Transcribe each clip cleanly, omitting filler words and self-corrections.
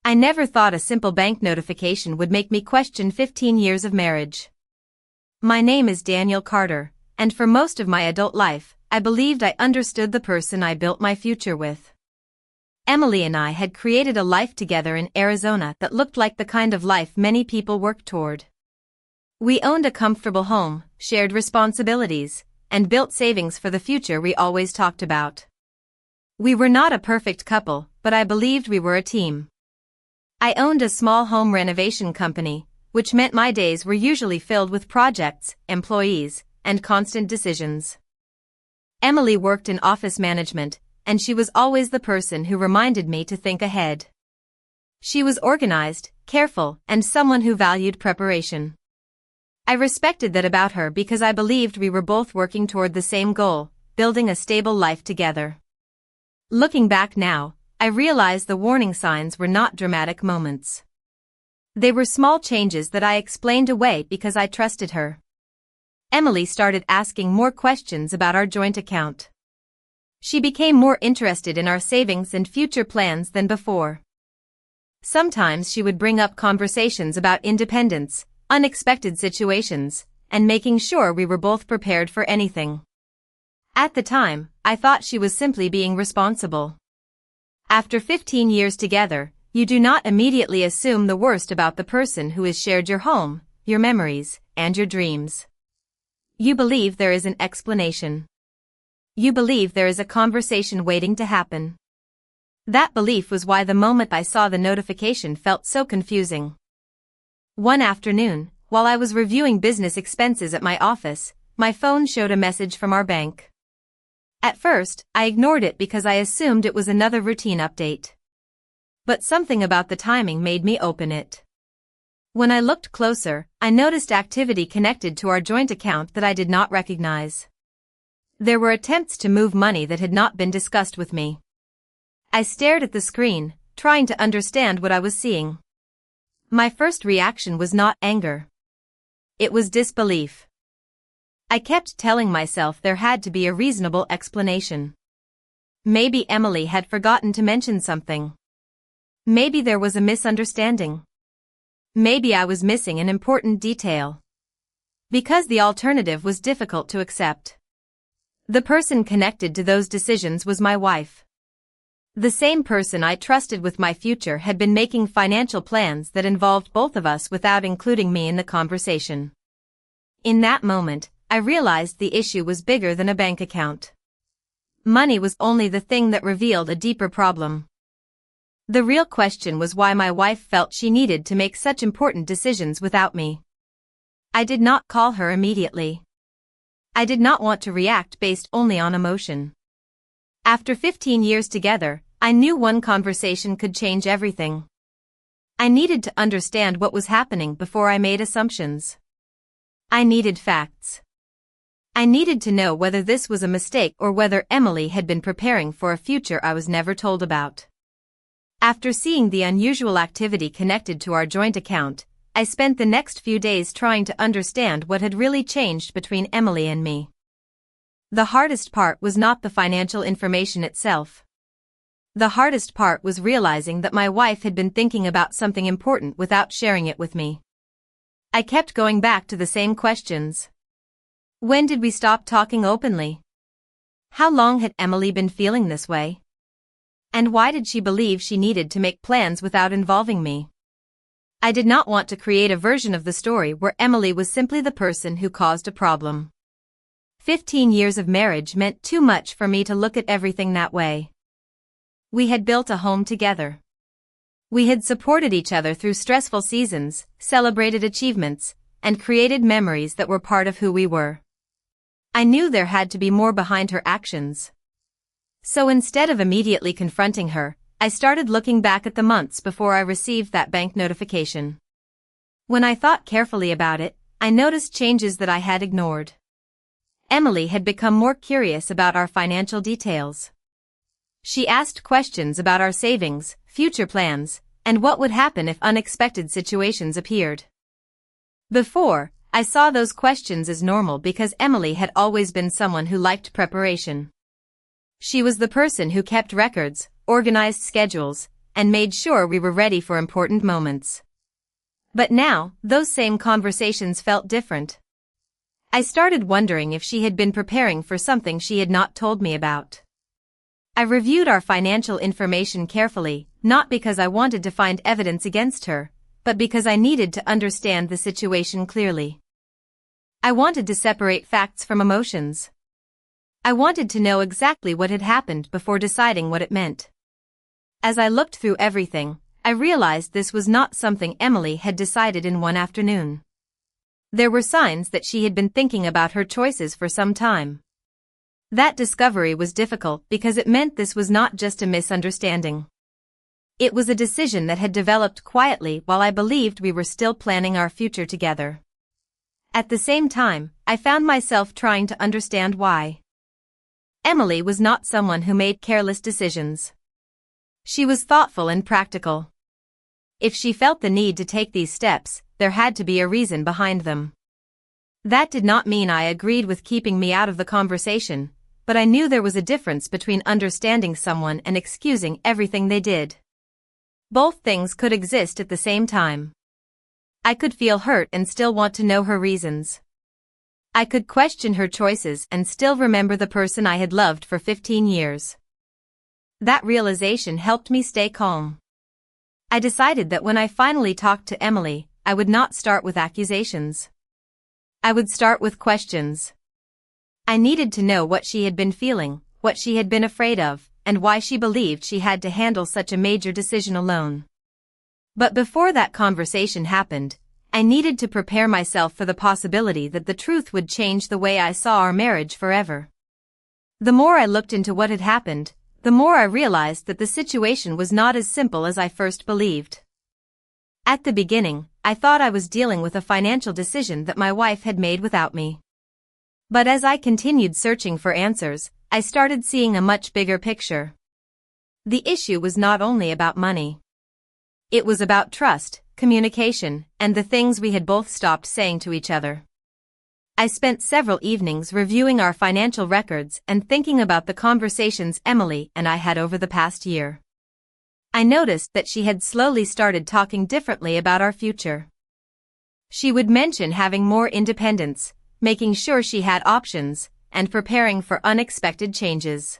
I never thought a simple bank notification would make me question 15 years of marriage. My name is Daniel Carter, and for most of my adult life, I believed I understood the person I built my future with. Emily and I had created a life together in Arizona that looked like the kind of life many people work toward. We owned a comfortable home, shared responsibilities, and built savings for the future we always talked about. We were not a perfect couple, but I believed we were a team. I owned a small home renovation company, which meant my days were usually filled with projects, employees, and constant decisions. Emily worked in office management, and she was always the person who reminded me to think ahead. She was organized, careful, and someone who valued preparation. I respected that about her because I believed we were both working toward the same goal, building a stable life together. Looking back now, I realize the warning signs were not dramatic moments. They were small changes that I explained away because I trusted her. Emily started asking more questions about our joint account. She became more interested in our savings and future plans than before. Sometimes she would bring up conversations about independence, unexpected situations, and making sure we were both prepared for anything. At the time, I thought she was simply being responsible. After 15 years together, you do not immediately assume the worst about the person who has shared your home, your memories, and your dreams. You believe there is an explanation. You believe there is a conversation waiting to happen. That belief was why the moment I saw the notification felt so confusing. One afternoon, while I was reviewing business expenses at my office, my phone showed a message from our bank. At first, I ignored it because I assumed it was another routine update. But something about the timing made me open it. When I looked closer, I noticed activity connected to our joint account that I did not recognize. There were attempts to move money that had not been discussed with me. I stared at the screen, trying to understand what I was seeing. My first reaction was not anger. It was disbelief. I kept telling myself there had to be a reasonable explanation. Maybe Emily had forgotten to mention something. Maybe there was a misunderstanding. Maybe I was missing an important detail. Because the alternative was difficult to accept. The person connected to those decisions was my wife. The same person I trusted with my future had been making financial plans that involved both of us without including me in the conversation. In that moment, I realized the issue was bigger than a bank account. Money was only the thing that revealed a deeper problem. The real question was why my wife felt she needed to make such important decisions without me. I did not call her immediately. I did not want to react based only on emotion. After 15 years together, I knew one conversation could change everything. I needed to understand what was happening before I made assumptions. I needed facts. I needed to know whether this was a mistake or whether Emily had been preparing for a future I was never told about. After seeing the unusual activity connected to our joint account, I spent the next few days trying to understand what had really changed between Emily and me. The hardest part was not the financial information itself. The hardest part was realizing that my wife had been thinking about something important without sharing it with me. I kept going back to the same questions. When did we stop talking openly? How long had Emily been feeling this way? And why did she believe she needed to make plans without involving me? I did not want to create a version of the story where Emily was simply the person who caused a problem. 15 years of marriage meant too much for me to look at everything that way. We had built a home together. We had supported each other through stressful seasons, celebrated achievements, and created memories that were part of who we were. I knew there had to be more behind her actions. So instead of immediately confronting her, I started looking back at the months before I received that bank notification. When I thought carefully about it, I noticed changes that I had ignored. Emily had become more curious about our financial details. She asked questions about our savings, future plans, and what would happen if unexpected situations appeared. Before, I saw those questions as normal because Emily had always been someone who liked preparation. She was the person who kept records, organized schedules, and made sure we were ready for important moments. But now, those same conversations felt different. I started wondering if she had been preparing for something she had not told me about. I reviewed our financial information carefully, not because I wanted to find evidence against her, but because I needed to understand the situation clearly. I wanted to separate facts from emotions. I wanted to know exactly what had happened before deciding what it meant. As I looked through everything, I realized this was not something Emily had decided in one afternoon. There were signs that she had been thinking about her choices for some time. That discovery was difficult because it meant this was not just a misunderstanding. It was a decision that had developed quietly while I believed we were still planning our future together. At the same time, I found myself trying to understand why. Emily was not someone who made careless decisions. She was thoughtful and practical. If she felt the need to take these steps, there had to be a reason behind them. That did not mean I agreed with keeping me out of the conversation, but I knew there was a difference between understanding someone and excusing everything they did. Both things could exist at the same time. I could feel hurt and still want to know her reasons. I could question her choices and still remember the person I had loved for 15 years. That realization helped me stay calm. I decided that when I finally talked to Emily, I would not start with accusations. I would start with questions. I needed to know what she had been feeling, what she had been afraid of, and why she believed she had to handle such a major decision alone. But before that conversation happened, I needed to prepare myself for the possibility that the truth would change the way I saw our marriage forever. The more I looked into what had happened, the more I realized that the situation was not as simple as I first believed. At the beginning, I thought I was dealing with a financial decision that my wife had made without me. But as I continued searching for answers, I started seeing a much bigger picture. The issue was not only about money. It was about trust, communication, and the things we had both stopped saying to each other. I spent several evenings reviewing our financial records and thinking about the conversations Emily and I had over the past year. I noticed that she had slowly started talking differently about our future. She would mention having more independence, making sure she had options, and preparing for unexpected changes.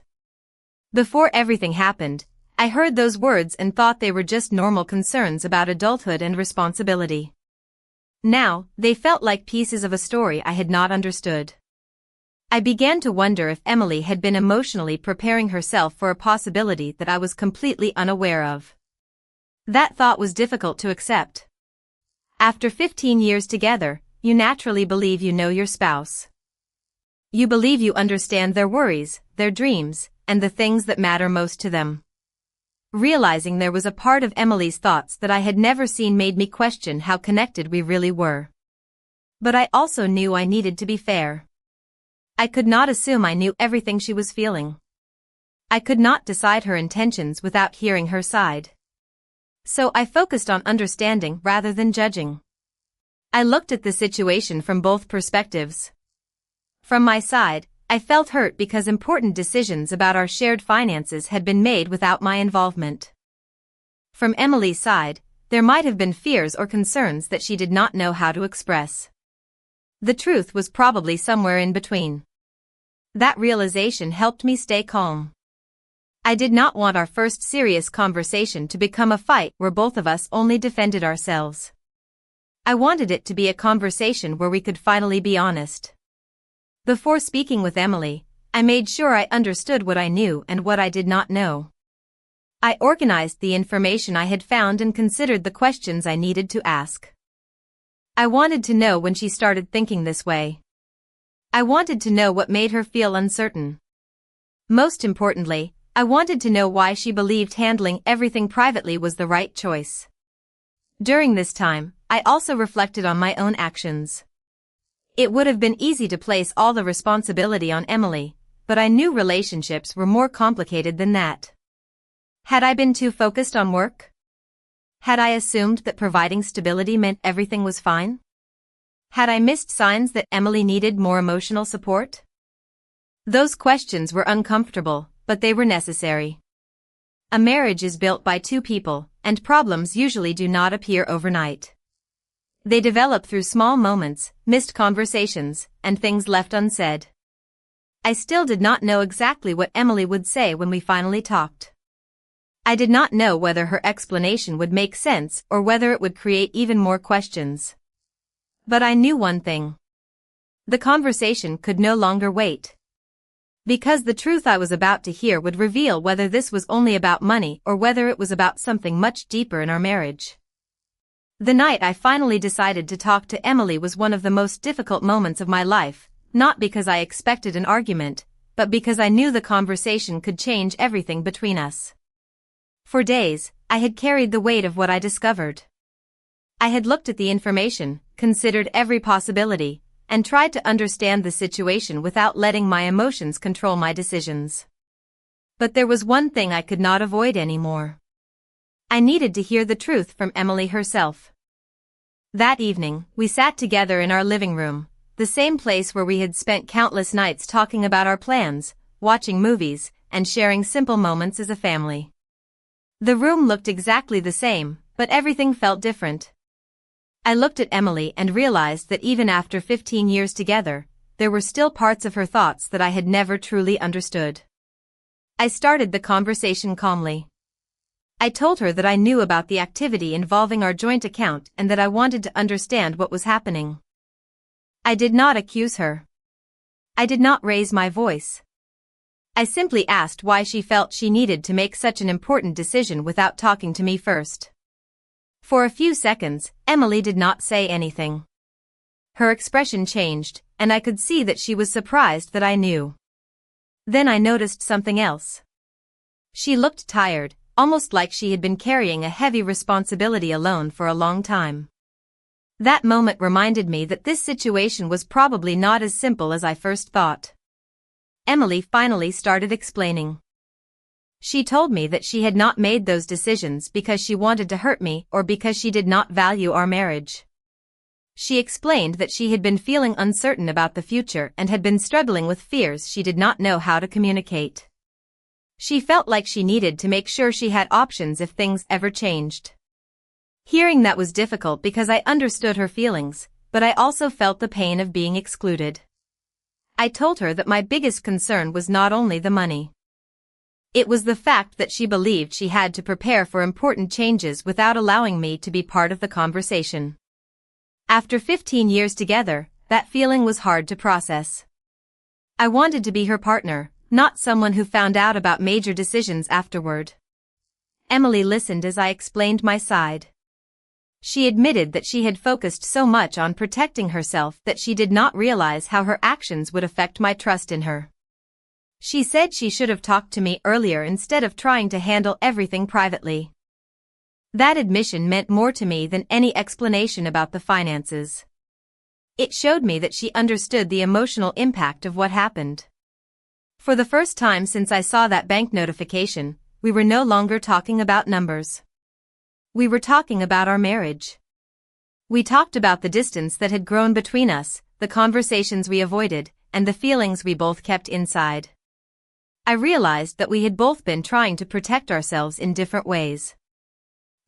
Before everything happened, I heard those words and thought they were just normal concerns about adulthood and responsibility. Now, they felt like pieces of a story I had not understood. I began to wonder if Emily had been emotionally preparing herself for a possibility that I was completely unaware of. That thought was difficult to accept. After 15 years together, you naturally believe you know your spouse. You believe you understand their worries, their dreams, and the things that matter most to them. Realizing there was a part of Emily's thoughts that I had never seen made me question how connected we really were. But I also knew I needed to be fair. I could not assume I knew everything she was feeling. I could not decide her intentions without hearing her side. So I focused on understanding rather than judging. I looked at the situation from both perspectives. From my side, I felt hurt because important decisions about our shared finances had been made without my involvement. From Emily's side, there might have been fears or concerns that she did not know how to express. The truth was probably somewhere in between. That realization helped me stay calm. I did not want our first serious conversation to become a fight where both of us only defended ourselves. I wanted it to be a conversation where we could finally be honest. Before speaking with Emily, I made sure I understood what I knew and what I did not know. I organized the information I had found and considered the questions I needed to ask. I wanted to know when she started thinking this way. I wanted to know what made her feel uncertain. Most importantly, I wanted to know why she believed handling everything privately was the right choice. During this time, I also reflected on my own actions. It would have been easy to place all the responsibility on Emily, but I knew relationships were more complicated than that. Had I been too focused on work? Had I assumed that providing stability meant everything was fine? Had I missed signs that Emily needed more emotional support? Those questions were uncomfortable, but they were necessary. A marriage is built by two people, and problems usually do not appear overnight. They develop through small moments, missed conversations, and things left unsaid. I still did not know exactly what Emily would say when we finally talked. I did not know whether her explanation would make sense or whether it would create even more questions. But I knew one thing. The conversation could no longer wait. Because the truth I was about to hear would reveal whether this was only about money or whether it was about something much deeper in our marriage. The night I finally decided to talk to Emily was one of the most difficult moments of my life, not because I expected an argument, but because I knew the conversation could change everything between us. For days, I had carried the weight of what I discovered. I had looked at the information, considered every possibility, and tried to understand the situation without letting my emotions control my decisions. But there was one thing I could not avoid anymore. I needed to hear the truth from Emily herself. That evening, we sat together in our living room, the same place where we had spent countless nights talking about our plans, watching movies, and sharing simple moments as a family. The room looked exactly the same, but everything felt different. I looked at Emily and realized that even after 15 years together, there were still parts of her thoughts that I had never truly understood. I started the conversation calmly. I told her that I knew about the activity involving our joint account and that I wanted to understand what was happening. I did not accuse her. I did not raise my voice. I simply asked why she felt she needed to make such an important decision without talking to me first. For a few seconds, Emily did not say anything. Her expression changed, and I could see that she was surprised that I knew. Then I noticed something else. She looked tired, almost like she had been carrying a heavy responsibility alone for a long time. That moment reminded me that this situation was probably not as simple as I first thought. Emily finally started explaining. She told me that she had not made those decisions because she wanted to hurt me or because she did not value our marriage. She explained that she had been feeling uncertain about the future and had been struggling with fears she did not know how to communicate. She felt like she needed to make sure she had options if things ever changed. Hearing that was difficult because I understood her feelings, but I also felt the pain of being excluded. I told her that my biggest concern was not only the money. It was the fact that she believed she had to prepare for important changes without allowing me to be part of the conversation. After 15 years together, that feeling was hard to process. I wanted to be her partner, not someone who found out about major decisions afterward. Emily listened as I explained my side. She admitted that she had focused so much on protecting herself that she did not realize how her actions would affect my trust in her. She said she should have talked to me earlier instead of trying to handle everything privately. That admission meant more to me than any explanation about the finances. It showed me that she understood the emotional impact of what happened. For the first time since I saw that bank notification, we were no longer talking about numbers. We were talking about our marriage. We talked about the distance that had grown between us, the conversations we avoided, and the feelings we both kept inside. I realized that we had both been trying to protect ourselves in different ways.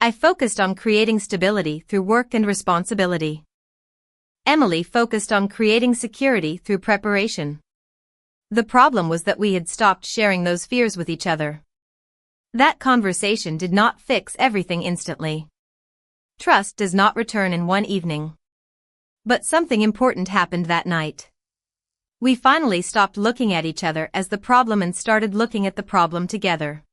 I focused on creating stability through work and responsibility. Emily focused on creating security through preparation. The problem was that we had stopped sharing those fears with each other. That conversation did not fix everything instantly. Trust does not return in one evening. But something important happened that night. We finally stopped looking at each other as the problem and started looking at the problem together.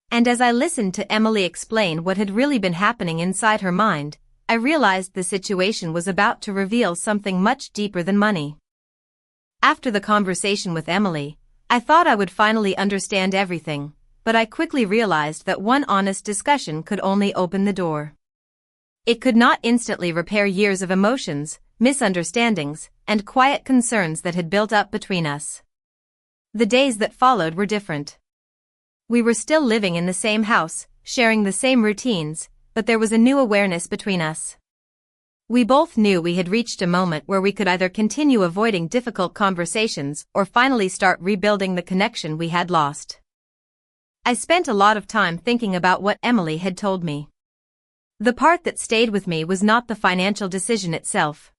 And as I listened to Emily explain what had really been happening inside her mind, I realized the situation was about to reveal something much deeper than money. After the conversation with Emily, I thought I would finally understand everything, but I quickly realized that one honest discussion could only open the door. It could not instantly repair years of emotions, misunderstandings, and quiet concerns that had built up between us. The days that followed were different. We were still living in the same house, sharing the same routines, but there was a new awareness between us. We both knew we had reached a moment where we could either continue avoiding difficult conversations or finally start rebuilding the connection we had lost. I spent a lot of time thinking about what Emily had told me. The part that stayed with me was not the financial decision itself.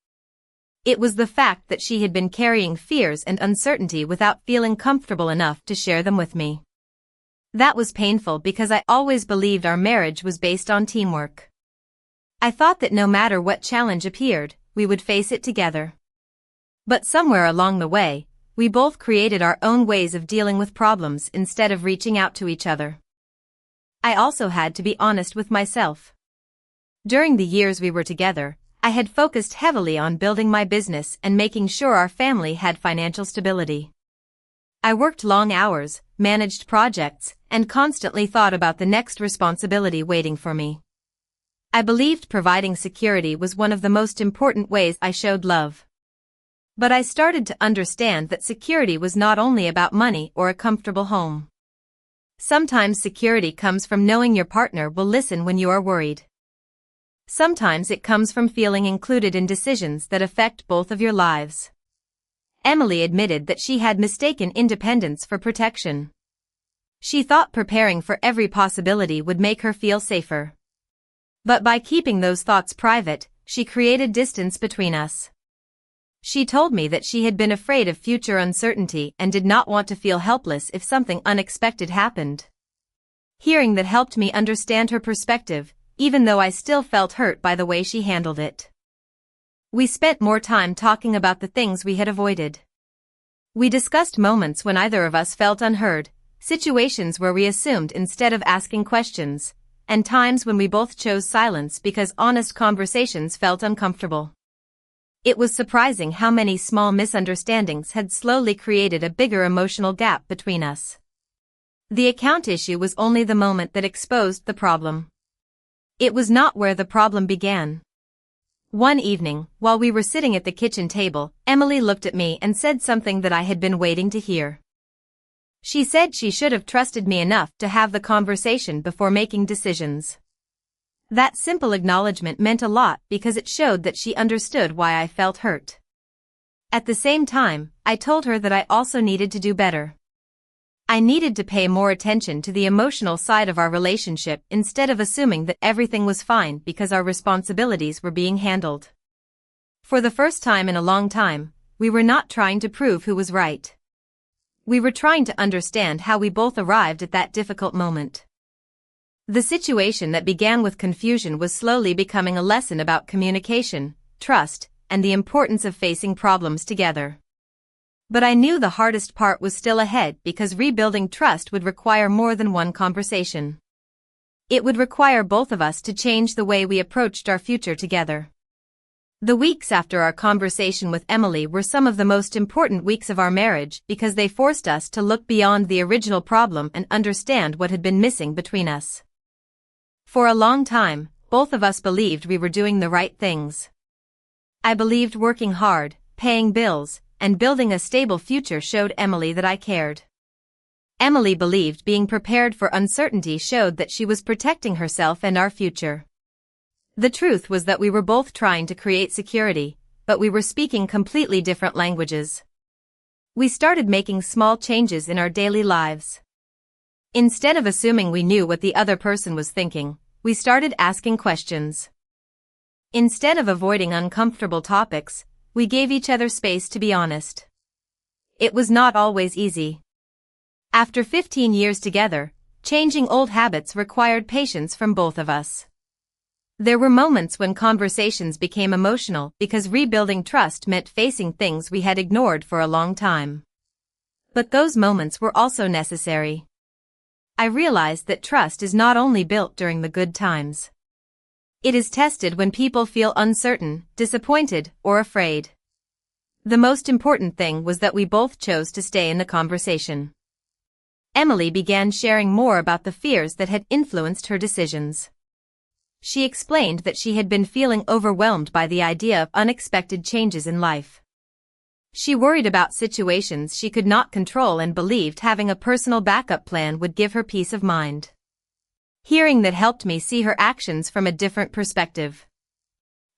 It was the fact that she had been carrying fears and uncertainty without feeling comfortable enough to share them with me. That was painful because I always believed our marriage was based on teamwork. I thought that no matter what challenge appeared, we would face it together. But somewhere along the way, we both created our own ways of dealing with problems instead of reaching out to each other. I also had to be honest with myself. During the years we were together, I had focused heavily on building my business and making sure our family had financial stability. I worked long hours, managed projects, and constantly thought about the next responsibility waiting for me. I believed providing security was one of the most important ways I showed love. But I started to understand that security was not only about money or a comfortable home. Sometimes security comes from knowing your partner will listen when you are worried. Sometimes it comes from feeling included in decisions that affect both of your lives. Emily admitted that she had mistaken independence for protection. She thought preparing for every possibility would make her feel safer. But by keeping those thoughts private, she created distance between us. She told me that she had been afraid of future uncertainty and did not want to feel helpless if something unexpected happened. Hearing that helped me understand her perspective, even though I still felt hurt by the way she handled it. We spent more time talking about the things we had avoided. We discussed moments when either of us felt unheard, situations where we assumed instead of asking questions, and times when we both chose silence because honest conversations felt uncomfortable. It was surprising how many small misunderstandings had slowly created a bigger emotional gap between us. The account issue was only the moment that exposed the problem. It was not where the problem began. One evening, while we were sitting at the kitchen table, Emily looked at me and said something that I had been waiting to hear. She said she should have trusted me enough to have the conversation before making decisions. That simple acknowledgement meant a lot because it showed that she understood why I felt hurt. At the same time, I told her that I also needed to do better. I needed to pay more attention to the emotional side of our relationship instead of assuming that everything was fine because our responsibilities were being handled. For the first time in a long time, we were not trying to prove who was right. We were trying to understand how we both arrived at that difficult moment. The situation that began with confusion was slowly becoming a lesson about communication, trust, and the importance of facing problems together. But I knew the hardest part was still ahead because rebuilding trust would require more than one conversation. It would require both of us to change the way we approached our future together. The weeks after our conversation with Emily were some of the most important weeks of our marriage because they forced us to look beyond the original problem and understand what had been missing between us. For a long time, both of us believed we were doing the right things. I believed working hard, paying bills, and building a stable future showed Emily that I cared. Emily believed being prepared for uncertainty showed that she was protecting herself and our future. The truth was that we were both trying to create security, but we were speaking completely different languages. We started making small changes in our daily lives. Instead of assuming we knew what the other person was thinking, we started asking questions. Instead of avoiding uncomfortable topics, we gave each other space to be honest. It was not always easy. After 15 years together, changing old habits required patience from both of us. There were moments when conversations became emotional because rebuilding trust meant facing things we had ignored for a long time. But those moments were also necessary. I realized that trust is not only built during the good times. It is tested when people feel uncertain, disappointed, or afraid. The most important thing was that we both chose to stay in the conversation. Emily began sharing more about the fears that had influenced her decisions. She explained that she had been feeling overwhelmed by the idea of unexpected changes in life. She worried about situations she could not control and believed having a personal backup plan would give her peace of mind. Hearing that helped me see her actions from a different perspective.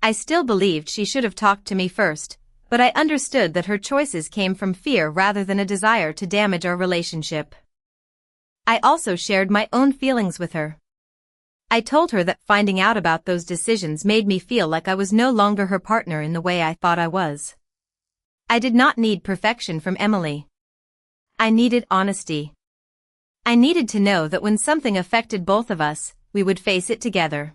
I still believed she should have talked to me first, but I understood that her choices came from fear rather than a desire to damage our relationship. I also shared my own feelings with her. I told her that finding out about those decisions made me feel like I was no longer her partner in the way I thought I was. I did not need perfection from Emily. I needed honesty. I needed to know that when something affected both of us, we would face it together.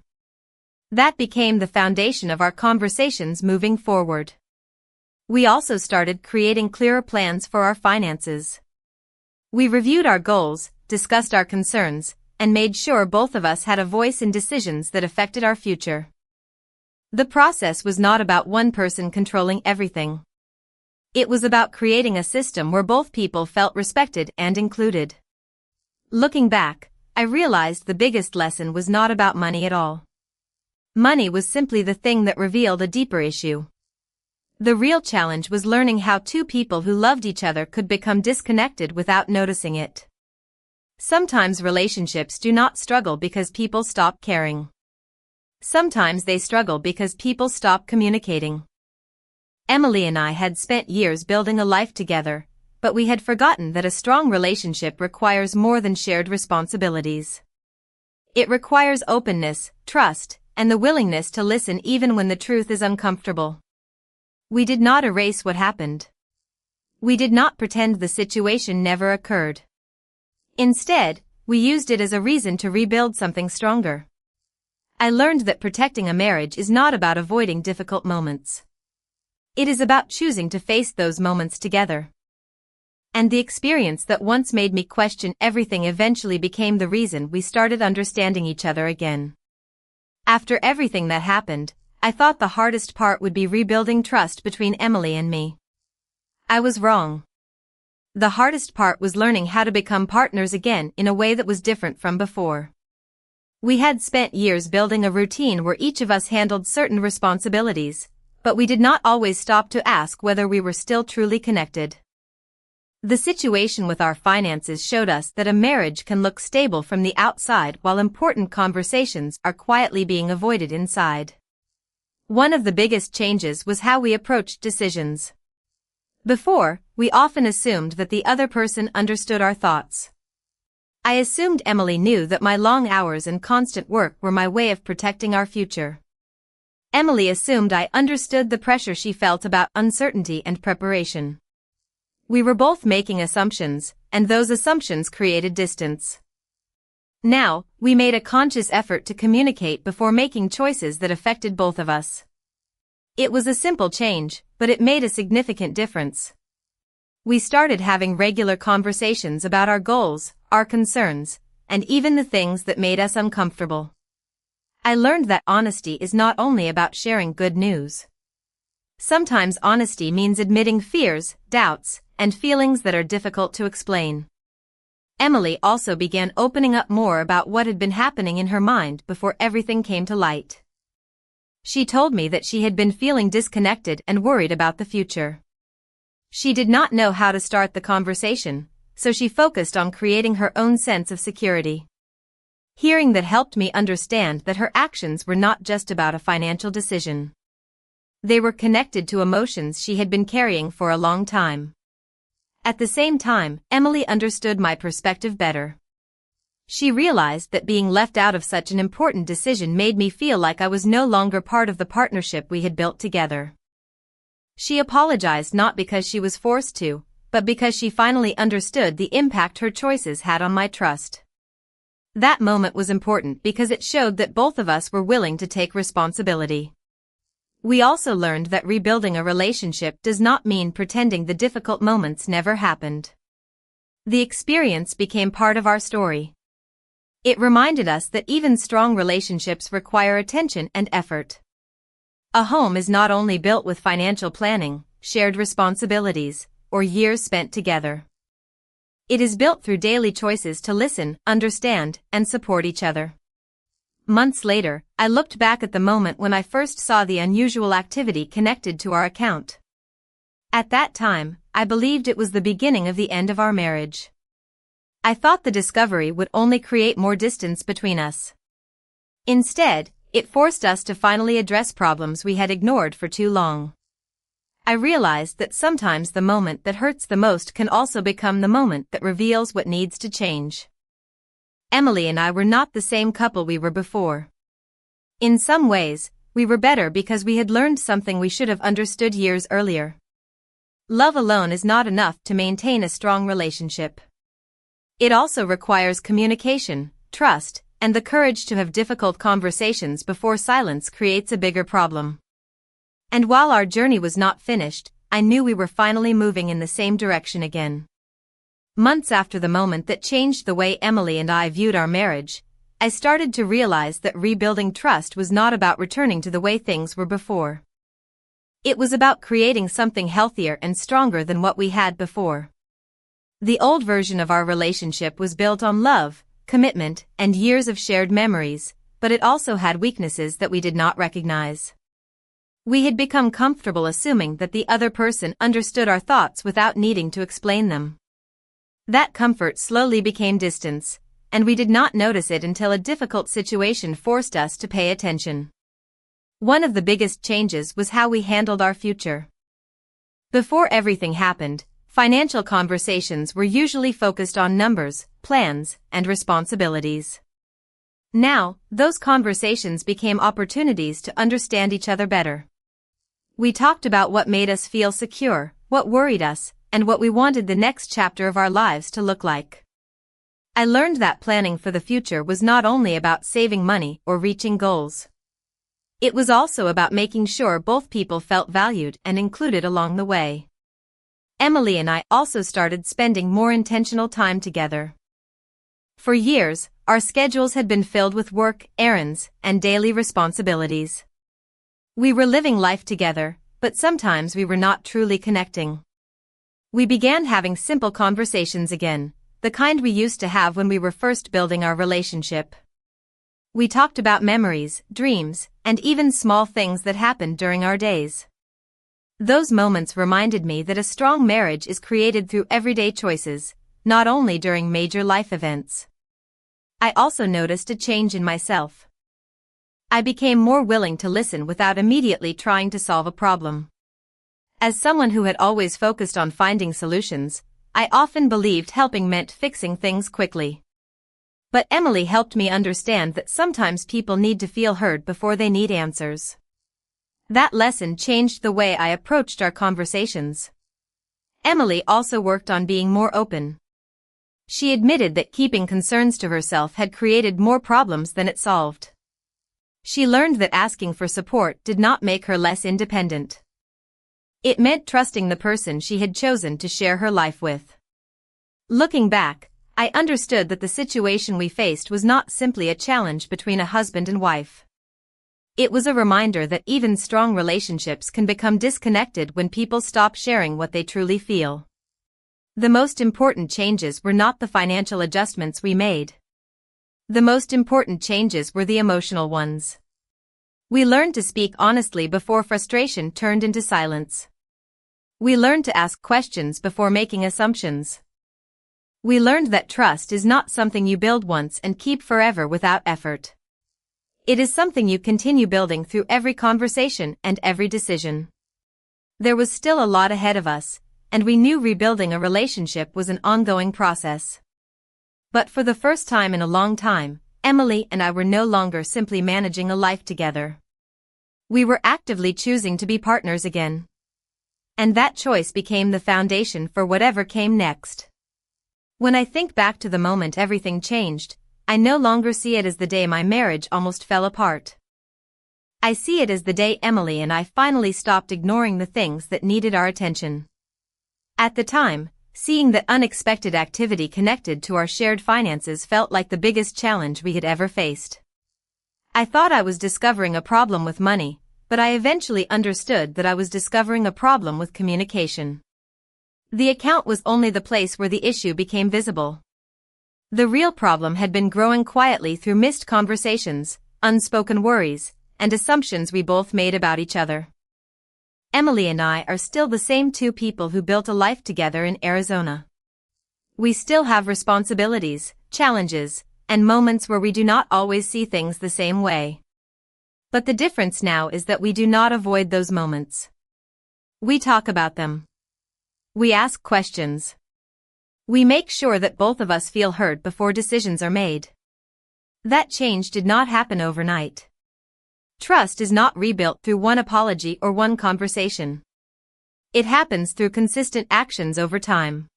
That became the foundation of our conversations moving forward. We also started creating clearer plans for our finances. We reviewed our goals, discussed our concerns, and made sure both of us had a voice in decisions that affected our future. The process was not about one person controlling everything. It was about creating a system where both people felt respected and included. Looking back, I realized the biggest lesson was not about money at all. Money was simply the thing that revealed a deeper issue. The real challenge was learning how two people who loved each other could become disconnected without noticing it. Sometimes relationships do not struggle because people stop caring. Sometimes they struggle because people stop communicating. Emily and I had spent years building a life together, but we had forgotten that a strong relationship requires more than shared responsibilities. It requires openness, trust, and the willingness to listen even when the truth is uncomfortable. We did not erase what happened. We did not pretend the situation never occurred. Instead, we used it as a reason to rebuild something stronger. I learned that protecting a marriage is not about avoiding difficult moments. It is about choosing to face those moments together. And the experience that once made me question everything eventually became the reason we started understanding each other again. After everything that happened, I thought the hardest part would be rebuilding trust between Emily and me. I was wrong. The hardest part was learning how to become partners again in a way that was different from before. We had spent years building a routine where each of us handled certain responsibilities, but we did not always stop to ask whether we were still truly connected. The situation with our finances showed us that a marriage can look stable from the outside while important conversations are quietly being avoided inside. One of the biggest changes was how we approached decisions. Before, we often assumed that the other person understood our thoughts. I assumed Emily knew that my long hours and constant work were my way of protecting our future. Emily assumed I understood the pressure she felt about uncertainty and preparation. We were both making assumptions, and those assumptions created distance. Now, we made a conscious effort to communicate before making choices that affected both of us. It was a simple change, but it made a significant difference. We started having regular conversations about our goals, our concerns, and even the things that made us uncomfortable. I learned that honesty is not only about sharing good news. Sometimes honesty means admitting fears, doubts, and feelings that are difficult to explain. Emily also began opening up more about what had been happening in her mind before everything came to light. She told me that she had been feeling disconnected and worried about the future. She did not know how to start the conversation, so she focused on creating her own sense of security. Hearing that helped me understand that her actions were not just about a financial decision. They were connected to emotions she had been carrying for a long time. At the same time, Emily understood my perspective better. She realized that being left out of such an important decision made me feel like I was no longer part of the partnership we had built together. She apologized not because she was forced to, but because she finally understood the impact her choices had on my trust. That moment was important because it showed that both of us were willing to take responsibility. We also learned that rebuilding a relationship does not mean pretending the difficult moments never happened. The experience became part of our story. It reminded us that even strong relationships require attention and effort. A home is not only built with financial planning, shared responsibilities, or years spent together. It is built through daily choices to listen, understand, and support each other. Months later, I looked back at the moment when I first saw the unusual activity connected to our account. At that time, I believed it was the beginning of the end of our marriage. I thought the discovery would only create more distance between us. Instead, it forced us to finally address problems we had ignored for too long. I realized that sometimes the moment that hurts the most can also become the moment that reveals what needs to change. Emily and I were not the same couple we were before. In some ways, we were better because we had learned something we should have understood years earlier. Love alone is not enough to maintain a strong relationship. It also requires communication, trust, and the courage to have difficult conversations before silence creates a bigger problem. And while our journey was not finished, I knew we were finally moving in the same direction again. Months after the moment that changed the way Emily and I viewed our marriage, I started to realize that rebuilding trust was not about returning to the way things were before. It was about creating something healthier and stronger than what we had before. The old version of our relationship was built on love, commitment, and years of shared memories, but it also had weaknesses that we did not recognize. We had become comfortable assuming that the other person understood our thoughts without needing to explain them. That comfort slowly became distance, and we did not notice it until a difficult situation forced us to pay attention. One of the biggest changes was how we handled our future. Before everything happened, financial conversations were usually focused on numbers, plans, and responsibilities. Now, those conversations became opportunities to understand each other better. We talked about what made us feel secure, what worried us, and what we wanted the next chapter of our lives to look like. I learned that planning for the future was not only about saving money or reaching goals. It was also about making sure both people felt valued and included along the way. Emily and I also started spending more intentional time together. For years, our schedules had been filled with work, errands, and daily responsibilities. We were living life together, but sometimes we were not truly connecting. We began having simple conversations again, the kind we used to have when we were first building our relationship. We talked about memories, dreams, and even small things that happened during our days. Those moments reminded me that a strong marriage is created through everyday choices, not only during major life events. I also noticed a change in myself. I became more willing to listen without immediately trying to solve a problem. As someone who had always focused on finding solutions, I often believed helping meant fixing things quickly. But Emily helped me understand that sometimes people need to feel heard before they need answers. That lesson changed the way I approached our conversations. Emily also worked on being more open. She admitted that keeping concerns to herself had created more problems than it solved. She learned that asking for support did not make her less independent. It meant trusting the person she had chosen to share her life with. Looking back, I understood that the situation we faced was not simply a challenge between a husband and wife. It was a reminder that even strong relationships can become disconnected when people stop sharing what they truly feel. The most important changes were not the financial adjustments we made. The most important changes were the emotional ones. We learned to speak honestly before frustration turned into silence. We learned to ask questions before making assumptions. We learned that trust is not something you build once and keep forever without effort. It is something you continue building through every conversation and every decision. There was still a lot ahead of us, and we knew rebuilding a relationship was an ongoing process. But for the first time in a long time, Emily and I were no longer simply managing a life together. We were actively choosing to be partners again. And that choice became the foundation for whatever came next. When I think back to the moment everything changed, I no longer see it as the day my marriage almost fell apart. I see it as the day Emily and I finally stopped ignoring the things that needed our attention. At the time, seeing that unexpected activity connected to our shared finances felt like the biggest challenge we had ever faced. I thought I was discovering a problem with money, but I eventually understood that I was discovering a problem with communication. The account was only the place where the issue became visible. The real problem had been growing quietly through missed conversations, unspoken worries, and assumptions we both made about each other. Emily and I are still the same two people who built a life together in Arizona. We still have responsibilities, challenges, and moments where we do not always see things the same way. But the difference now is that we do not avoid those moments. We talk about them. We ask questions. We make sure that both of us feel heard before decisions are made. That change did not happen overnight. Trust is not rebuilt through one apology or one conversation. It happens through consistent actions over time.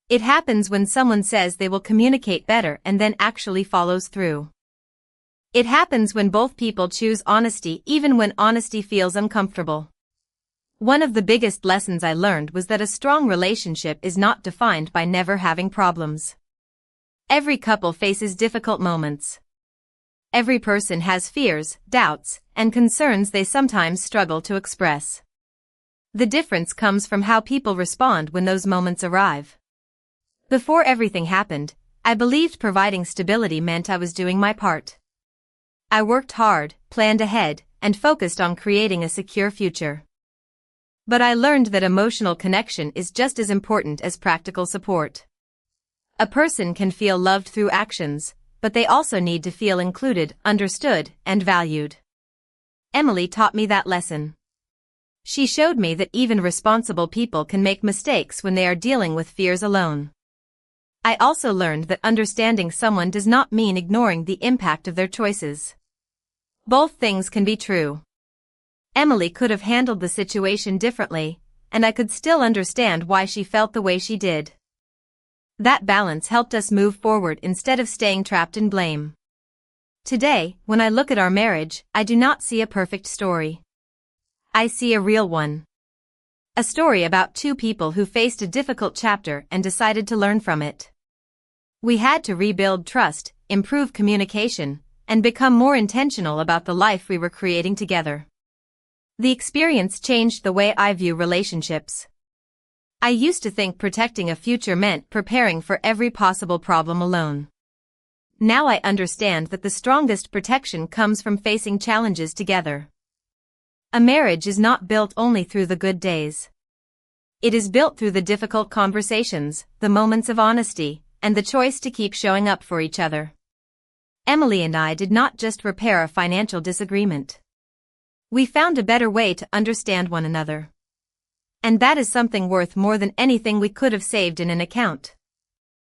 It happens when someone says they will communicate better and then actually follows through. It happens when both people choose honesty even when honesty feels uncomfortable. One of the biggest lessons I learned was that a strong relationship is not defined by never having problems. Every couple faces difficult moments. Every person has fears, doubts, and concerns they sometimes struggle to express. The difference comes from how people respond when those moments arrive. Before everything happened, I believed providing stability meant I was doing my part. I worked hard, planned ahead, and focused on creating a secure future. But I learned that emotional connection is just as important as practical support. A person can feel loved through actions, but they also need to feel included, understood, and valued. Emily taught me that lesson. She showed me that even responsible people can make mistakes when they are dealing with fears alone. I also learned that understanding someone does not mean ignoring the impact of their choices. Both things can be true. Emily could have handled the situation differently, and I could still understand why she felt the way she did. That balance helped us move forward instead of staying trapped in blame. Today, when I look at our marriage, I do not see a perfect story. I see a real one. A story about two people who faced a difficult chapter and decided to learn from it. We had to rebuild trust, improve communication, and become more intentional about the life we were creating together. The experience changed the way I view relationships. I used to think protecting a future meant preparing for every possible problem alone. Now I understand that the strongest protection comes from facing challenges together. A marriage is not built only through the good days. It is built through the difficult conversations, the moments of honesty, and the choice to keep showing up for each other. Emily and I did not just repair a financial disagreement. We found a better way to understand one another. And that is something worth more than anything we could have saved in an account.